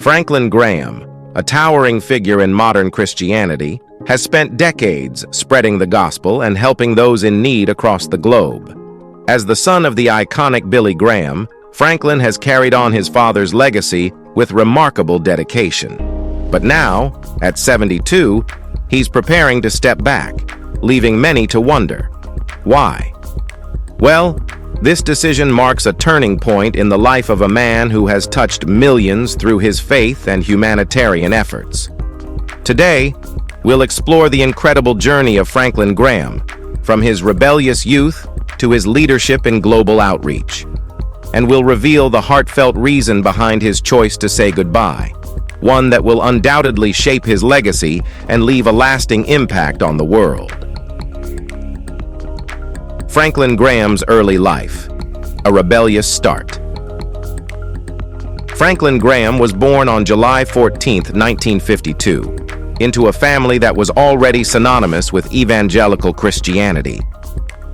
Franklin Graham, a towering figure in modern Christianity, has spent decades spreading the gospel and helping those in need across the globe. As the son of the iconic Billy Graham, Franklin has carried on his father's legacy with remarkable dedication. But now, at 72, he's preparing to step back, leaving many to wonder. Why? Well, this decision marks a turning point in the life of a man who has touched millions through his faith and humanitarian efforts. Today, we'll explore the incredible journey of Franklin Graham, from his rebellious youth to his leadership in global outreach. And we'll reveal the heartfelt reason behind his choice to say goodbye, one that will undoubtedly shape his legacy and leave a lasting impact on the world. Franklin Graham's early life, a rebellious start. Franklin Graham was born on July 14, 1952, into a family that was already synonymous with evangelical Christianity.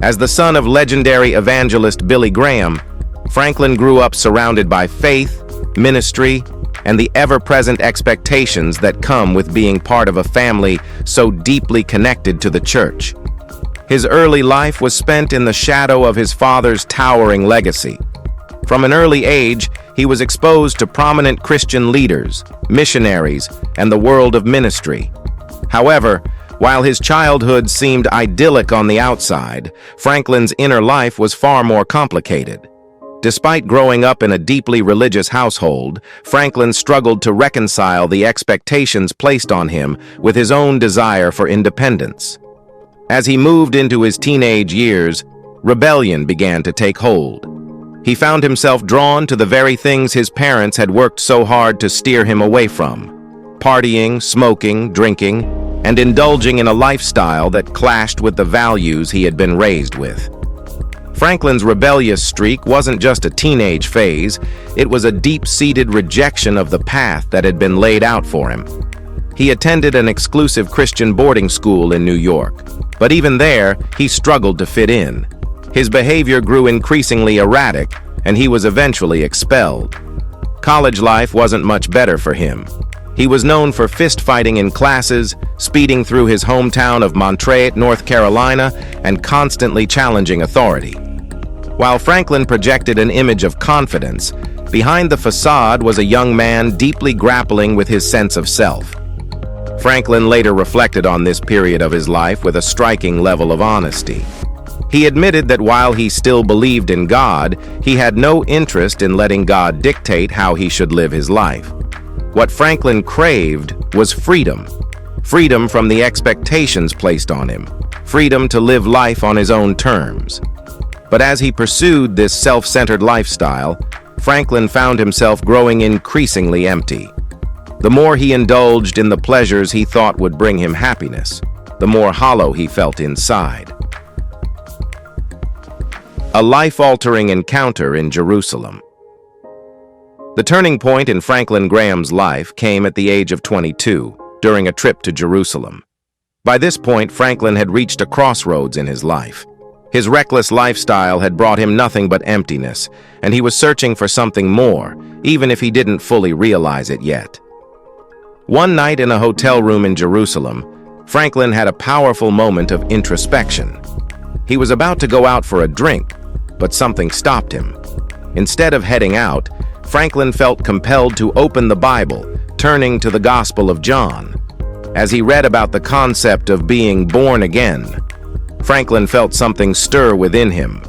As the son of legendary evangelist Billy Graham, Franklin grew up surrounded by faith, ministry, and the ever-present expectations that come with being part of a family so deeply connected to the church. His early life was spent in the shadow of his father's towering legacy. From an early age, he was exposed to prominent Christian leaders, missionaries, and the world of ministry. However, while his childhood seemed idyllic on the outside, Franklin's inner life was far more complicated. Despite growing up in a deeply religious household, Franklin struggled to reconcile the expectations placed on him with his own desire for independence. As he moved into his teenage years, rebellion began to take hold. He found himself drawn to the very things his parents had worked so hard to steer him away from: partying, smoking, drinking, and indulging in a lifestyle that clashed with the values he had been raised with. Franklin's rebellious streak wasn't just a teenage phase, it was a deep-seated rejection of the path that had been laid out for him. He attended an exclusive Christian boarding school in New York, but even there, he struggled to fit in. His behavior grew increasingly erratic, and he was eventually expelled. College life wasn't much better for him. He was known for fist-fighting in classes, speeding through his hometown of Montreat, North Carolina, and constantly challenging authority. While Franklin projected an image of confidence, behind the facade was a young man deeply grappling with his sense of self. Franklin later reflected on this period of his life with a striking level of honesty. He admitted that while he still believed in God, he had no interest in letting God dictate how he should live his life. What Franklin craved was freedom. Freedom from the expectations placed on him. Freedom to live life on his own terms. But as he pursued this self-centered lifestyle, Franklin found himself growing increasingly empty. The more he indulged in the pleasures he thought would bring him happiness, the more hollow he felt inside. A life-altering encounter in Jerusalem. The turning point in Franklin Graham's life came at the age of 22, during a trip to Jerusalem. By this point, Franklin had reached a crossroads in his life. His reckless lifestyle had brought him nothing but emptiness, and he was searching for something more, even if he didn't fully realize it yet. One night in a hotel room in Jerusalem, Franklin had a powerful moment of introspection. He was about to go out for a drink, but something stopped him. Instead of heading out, Franklin felt compelled to open the Bible, turning to the Gospel of John. As he read about the concept of being born again, Franklin felt something stir within him.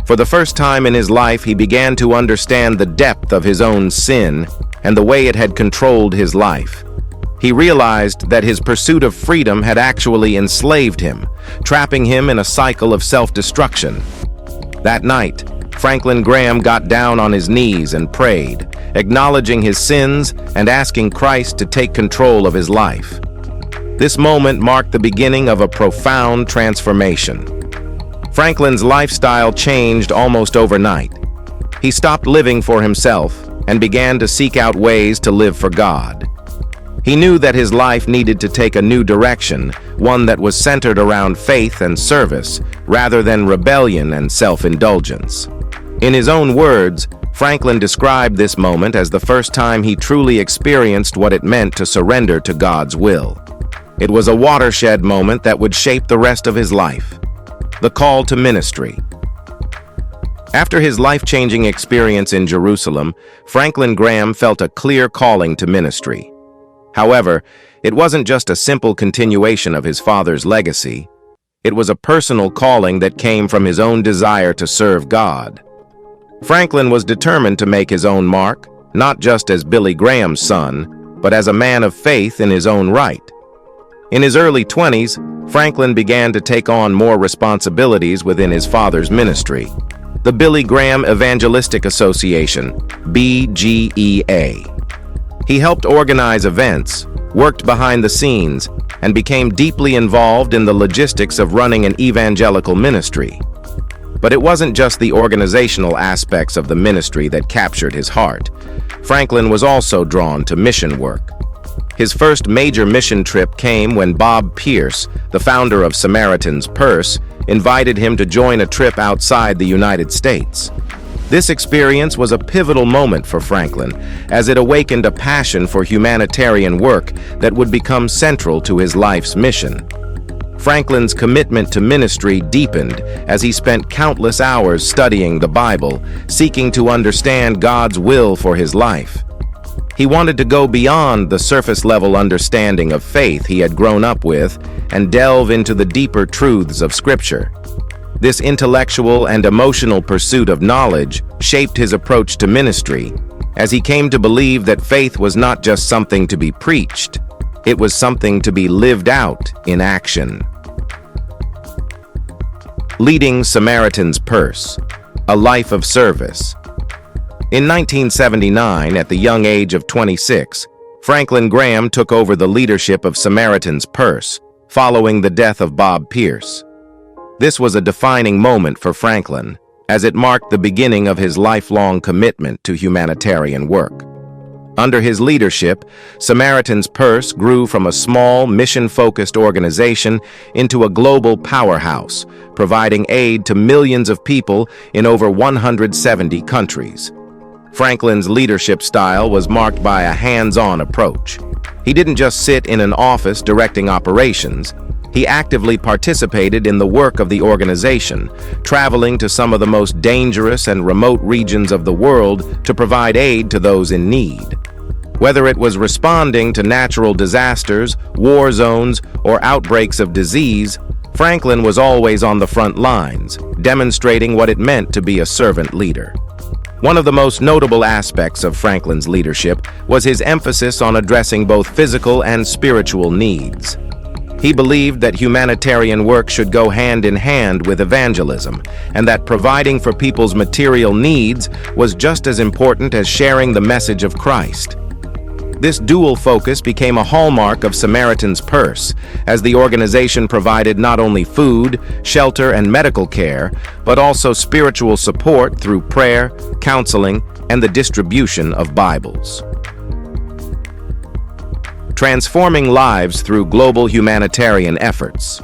For the first time in his life, he began to understand the depth of his own sin and the way it had controlled his life. He realized that his pursuit of freedom had actually enslaved him, trapping him in a cycle of self-destruction. That night, Franklin Graham got down on his knees and prayed, acknowledging his sins and asking Christ to take control of his life. This moment marked the beginning of a profound transformation. Franklin's lifestyle changed almost overnight. He stopped living for himself and began to seek out ways to live for God. He knew that his life needed to take a new direction, one that was centered around faith and service, rather than rebellion and self-indulgence. In his own words, Franklin described this moment as the first time he truly experienced what it meant to surrender to God's will. It was a watershed moment that would shape the rest of his life. The call to ministry. After his life-changing experience in Jerusalem, Franklin Graham felt a clear calling to ministry. However, it wasn't just a simple continuation of his father's legacy. It was a personal calling that came from his own desire to serve God. Franklin was determined to make his own mark, not just as Billy Graham's son, but as a man of faith in his own right. In his early 20s, Franklin began to take on more responsibilities within his father's ministry, the Billy Graham Evangelistic Association, BGEA. He helped organize events, worked behind the scenes, and became deeply involved in the logistics of running an evangelical ministry. But it wasn't just the organizational aspects of the ministry that captured his heart. Franklin was also drawn to mission work. His first major mission trip came when Bob Pierce, the founder of Samaritan Purse, invited him to join a trip outside the United States. This experience was a pivotal moment for Franklin, as it awakened a passion for humanitarian work that would become central to his life's mission. Franklin's commitment to ministry deepened as he spent countless hours studying the Bible, seeking to understand God's will for his life. He wanted to go beyond the surface-level understanding of faith he had grown up with and delve into the deeper truths of Scripture. This intellectual and emotional pursuit of knowledge shaped his approach to ministry, as he came to believe that faith was not just something to be preached, it was something to be lived out in action. Leading Samaritan Purse, a life of service. In 1979, at the young age of 26, Franklin Graham took over the leadership of Samaritan Purse, following the death of Bob Pierce. This was a defining moment for Franklin, as it marked the beginning of his lifelong commitment to humanitarian work. Under his leadership, Samaritan Purse grew from a small, mission-focused organization into a global powerhouse, providing aid to millions of people in over 170 countries. Franklin's leadership style was marked by a hands-on approach. He didn't just sit in an office directing operations. He actively participated in the work of the organization, traveling to some of the most dangerous and remote regions of the world to provide aid to those in need. Whether it was responding to natural disasters, war zones, or outbreaks of disease, Franklin was always on the front lines, demonstrating what it meant to be a servant leader. One of the most notable aspects of Franklin's leadership was his emphasis on addressing both physical and spiritual needs. He believed that humanitarian work should go hand in hand with evangelism, and that providing for people's material needs was just as important as sharing the message of Christ. This dual focus became a hallmark of Samaritan Purse, as the organization provided not only food, shelter, and medical care, but also spiritual support through prayer, counseling, and the distribution of Bibles. Transforming lives through global humanitarian efforts.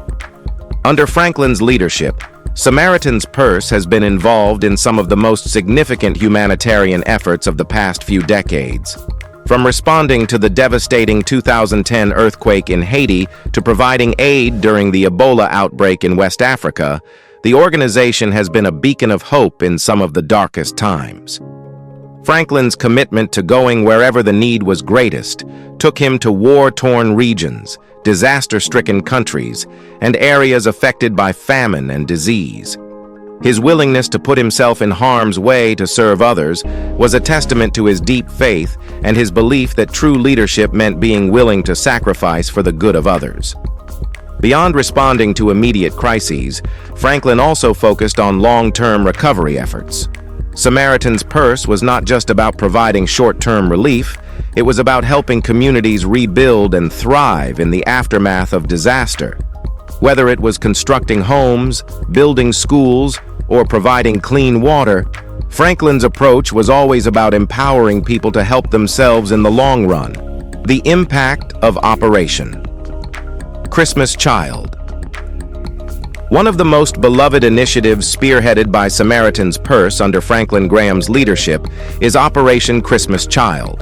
Under Franklin's leadership, Samaritan Purse has been involved in some of the most significant humanitarian efforts of the past few decades. From responding to the devastating 2010 earthquake in Haiti to providing aid during the Ebola outbreak in West Africa, the organization has been a beacon of hope in some of the darkest times. Franklin's commitment to going wherever the need was greatest took him to war-torn regions, disaster-stricken countries, and areas affected by famine and disease. His willingness to put himself in harm's way to serve others was a testament to his deep faith and his belief that true leadership meant being willing to sacrifice for the good of others. Beyond responding to immediate crises, Franklin also focused on long-term recovery efforts. Samaritan Purse was not just about providing short-term relief, it was about helping communities rebuild and thrive in the aftermath of disaster. Whether it was constructing homes, building schools, or providing clean water, Franklin's approach was always about empowering people to help themselves in the long run. The impact of Operation Christmas Child. One of the most beloved initiatives spearheaded by Samaritan Purse under Franklin Graham's leadership is Operation Christmas Child.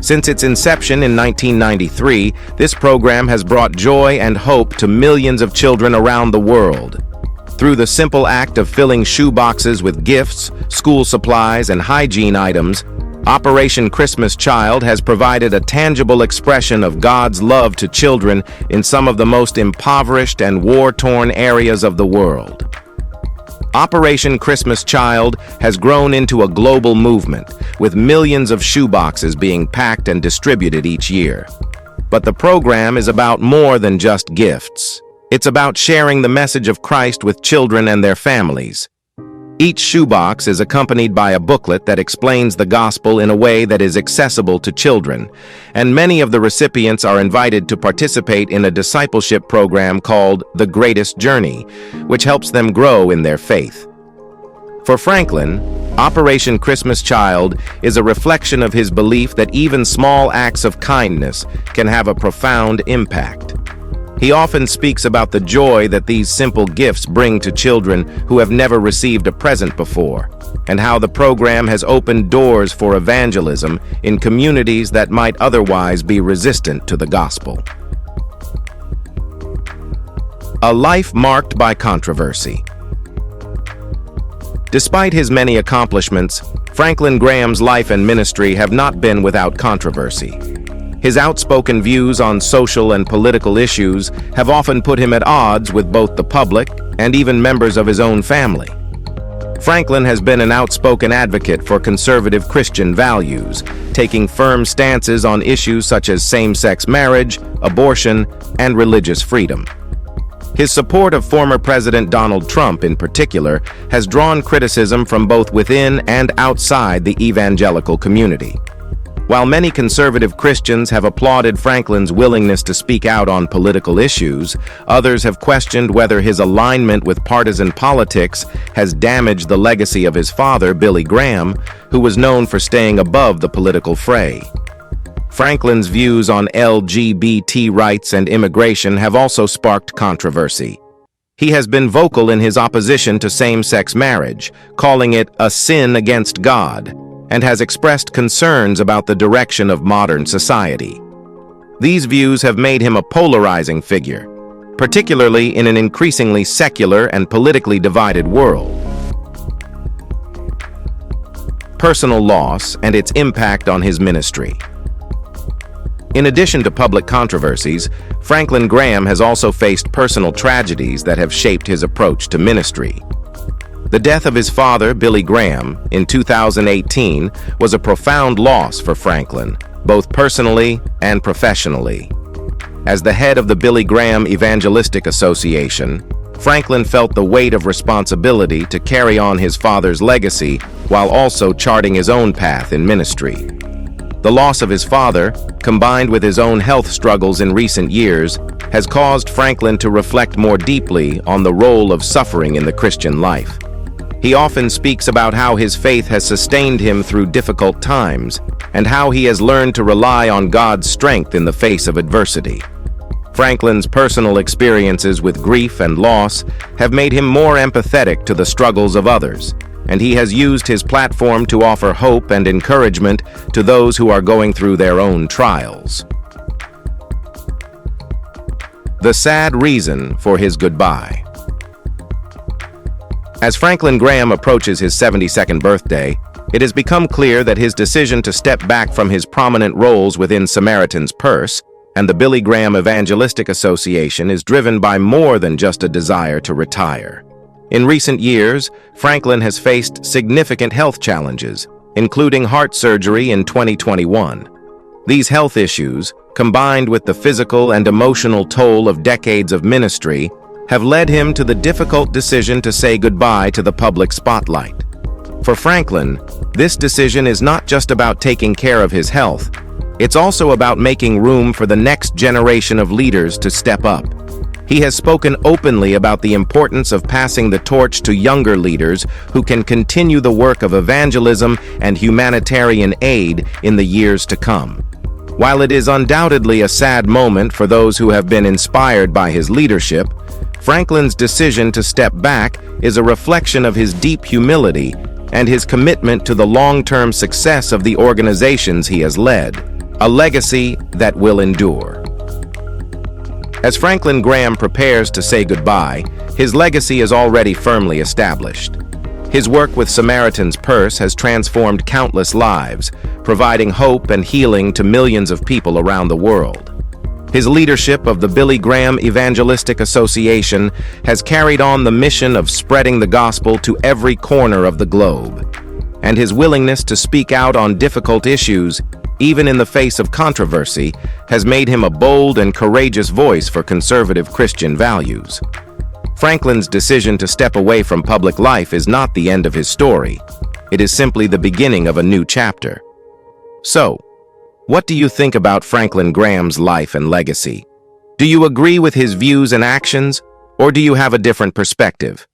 Since its inception in 1993, this program has brought joy and hope to millions of children around the world. Through the simple act of filling shoeboxes with gifts, school supplies, and hygiene items, Operation Christmas Child has provided a tangible expression of God's love to children in some of the most impoverished and war-torn areas of the world. Operation Christmas Child has grown into a global movement, with millions of shoeboxes being packed and distributed each year. But the program is about more than just gifts. It's about sharing the message of Christ with children and their families. Each shoebox is accompanied by a booklet that explains the gospel in a way that is accessible to children, and many of the recipients are invited to participate in a discipleship program called The Greatest Journey, which helps them grow in their faith. For Franklin, Operation Christmas Child is a reflection of his belief that even small acts of kindness can have a profound impact. He often speaks about the joy that these simple gifts bring to children who have never received a present before, and how the program has opened doors for evangelism in communities that might otherwise be resistant to the gospel. A life marked by controversy. Despite his many accomplishments, Franklin Graham's life and ministry have not been without controversy. His outspoken views on social and political issues have often put him at odds with both the public and even members of his own family. Franklin has been an outspoken advocate for conservative Christian values, taking firm stances on issues such as same-sex marriage, abortion, and religious freedom. His support of former President Donald Trump, in particular, has drawn criticism from both within and outside the evangelical community. While many conservative Christians have applauded Franklin's willingness to speak out on political issues, others have questioned whether his alignment with partisan politics has damaged the legacy of his father, Billy Graham, who was known for staying above the political fray. Franklin's views on LGBT rights and immigration have also sparked controversy. He has been vocal in his opposition to same-sex marriage, calling it a sin against God, and has expressed concerns about the direction of modern society. These views have made him a polarizing figure, particularly in an increasingly secular and politically divided world. Personal loss and its impact on his ministry. In addition to public controversies, Franklin Graham has also faced personal tragedies that have shaped his approach to ministry. The death of his father, Billy Graham, in 2018 was a profound loss for Franklin, both personally and professionally. As the head of the Billy Graham Evangelistic Association, Franklin felt the weight of responsibility to carry on his father's legacy while also charting his own path in ministry. The loss of his father, combined with his own health struggles in recent years, has caused Franklin to reflect more deeply on the role of suffering in the Christian life. He often speaks about how his faith has sustained him through difficult times and how he has learned to rely on God's strength in the face of adversity. Franklin's personal experiences with grief and loss have made him more empathetic to the struggles of others, and he has used his platform to offer hope and encouragement to those who are going through their own trials. The sad reason for his goodbye. As Franklin Graham approaches his 72nd birthday, it has become clear that his decision to step back from his prominent roles within Samaritan Purse and the Billy Graham Evangelistic Association is driven by more than just a desire to retire. In recent years, Franklin has faced significant health challenges, including heart surgery in 2021. These health issues, combined with the physical and emotional toll of decades of ministry, have led him to the difficult decision to say goodbye to the public spotlight. For Franklin, this decision is not just about taking care of his health, it's also about making room for the next generation of leaders to step up. He has spoken openly about the importance of passing the torch to younger leaders who can continue the work of evangelism and humanitarian aid in the years to come. While it is undoubtedly a sad moment for those who have been inspired by his leadership, Franklin's decision to step back is a reflection of his deep humility and his commitment to the long-term success of the organizations he has led, a legacy that will endure. As Franklin Graham prepares to say goodbye, his legacy is already firmly established. His work with Samaritan's Purse has transformed countless lives, providing hope and healing to millions of people around the world. His leadership of the Billy Graham Evangelistic Association has carried on the mission of spreading the gospel to every corner of the globe. And his willingness to speak out on difficult issues, even in the face of controversy, has made him a bold and courageous voice for conservative Christian values. Franklin's decision to step away from public life is not the end of his story. It is simply the beginning of a new chapter. So, what do you think about Franklin Graham's life and legacy? Do you agree with his views and actions, or do you have a different perspective?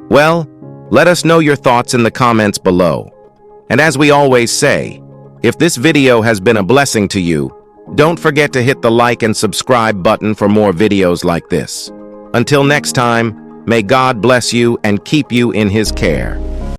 Well, let us know your thoughts in the comments below. And as we always say, if this video has been a blessing to you, don't forget to hit the like and subscribe button for more videos like this. Until next time, may God bless you and keep you in His care.